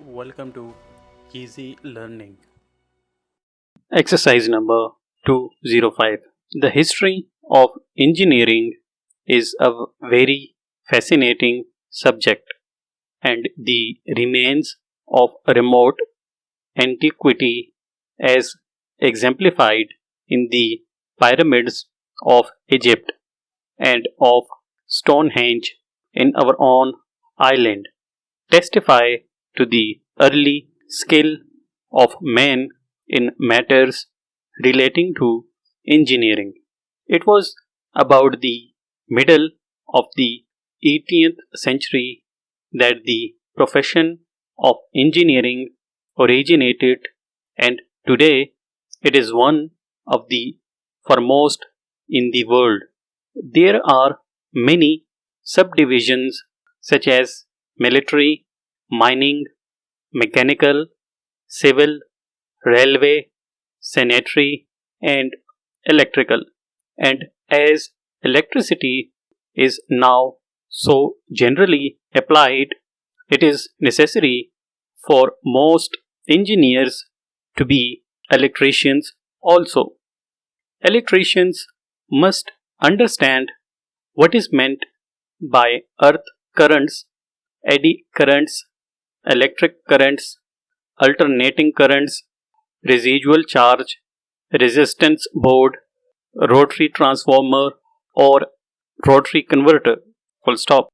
Welcome to Easy Learning. Exercise number 205. The history of engineering is a very fascinating subject, and the remains of remote antiquity, as exemplified in the pyramids of Egypt and of Stonehenge in our own island, testify to the early skill of men in matters relating to engineering. It was about the middle of the 18th century that the profession of engineering originated, and today it is one of the foremost in the world. There are many subdivisions such as military, mining, mechanical, civil, railway, sanitary, and electrical. And as electricity is now so generally applied, it is necessary for most engineers to be electricians also. Electricians must understand what is meant by earth currents, eddy currents, electric currents, alternating currents, residual charge, resistance board, rotary transformer, or rotary converter. Full stop.